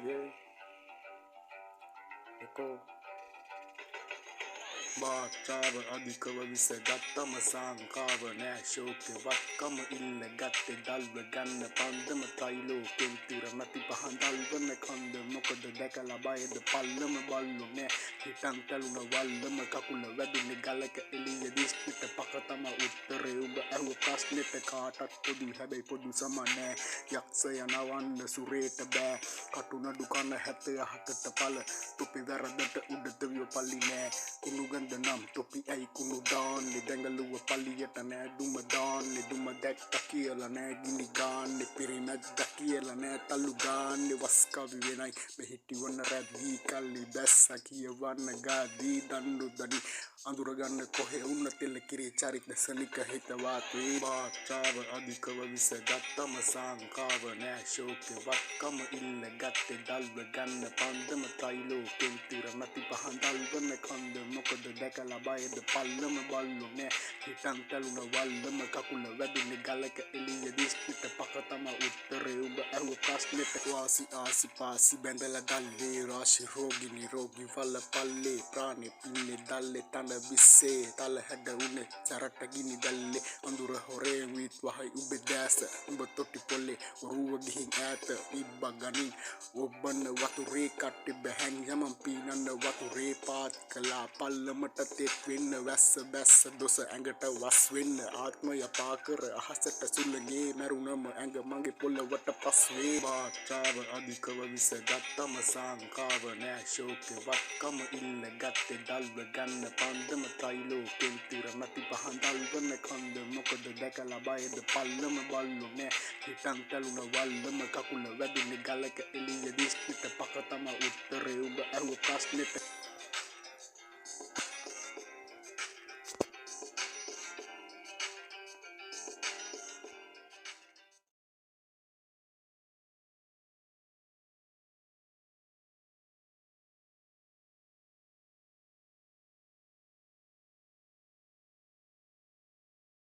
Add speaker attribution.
Speaker 1: Yeah, eko Bachava adhikava visagattama sankava nashokavakkama illagatte dalva ganna pandama tailo kentira nati pahandalvana khanda mokada dakala bayada pallama ballu ne hitantaluna wallama kakula wedune galaka eliya disnita pakatama uttare uba ahu prasneta kaatat podu හැබැයි පොදු සමනෑ යක්ෂය නවන්න සුරේට බෑ කටුන දුකන්න හැතය හතට පල තොපි වැරදට උඩදවිය පල්ලි නෑ කුණු ගඳ නම් තොපි ඇයි කුණු දාන්නේ දැඟලුව පල්ලියට නෑ දුම දාන්නේ දුම දැක්ක කියලා නෑ ගිනි ගාන්නේ පිරිනැද්ද කියලා නෑ තල්ලු ගාන්නේ වස්කවි වෙනයි මෙහිටිවන්න රැද්දී කල්ලි බැස්ස කියවන්න ගාදී දණ්ඩු දඩි අඳුරගන්න කොහෙ උන්න තෙල්ල කිරේ චරිත සනික හිතවාතේ බාචාව අධිකව විසගත්තම සංකාව නෑ ශෝකවක්කම ඉල්ල ගත්තේ දල්ව ගන්න පන්දම තයිලෝ කෙන්තිර නැති පහන් දල්වන කන්ද මොකද දැකලා බයද පල්ලම බල්ලු නෑ හිටන් තැලුන වල්ලම කකුල වැදුනේ ගලක එළිය දිස්නිට පකතම උත්තරේ උඹ ඇහුව ප්‍රශ්නෙට වාසි ආසි පාසි බැඳලා දල්ලේ රාශි රෝගී නිරෝගී වල පල්ලේ ප්‍රාණේ පින්නේ දල්ලේ තන විස්සේ තල හැඩ උනේ චරට ගිනි දල්ලේ අඳුර හොරේ විත් වහයි උඹේ දැස උඹ තොටි පොල්ලේ රුව ගිහින් ඈත ඉබ්බ ගනින් ඔබන්න වතුරේ කට්ටි බැහැන් යමන් පීනන්න වතුරේ පාත් කළා පල්ලමට තෙත් වෙන්න වැස්ස බැස්ස දොස ඇඟට වස් වෙන්න ආත්මය පාකර අහසට සුල්ලගේ මැරුණම ඇඟ මගේ පොළවට පස් වේ බාචාව අධිකව විසගත්තම සංකාව නෑ ශෝකවක්කම ඉල්ල ගත්තේ දල්ව ගන්න පන්දම තයිලෝ කෙන්තිර නැති පහන් දල්වන කන්ද මොකද දැකලා බයද පල්ලම බල්ලු නෑ හිටන් තැලුන වල්ලම කකුල වැදුනේ ගලක එළිය දිස්නිට පකතම උත්තරේ උඹ ඇහුව ප්‍රශ්නෙට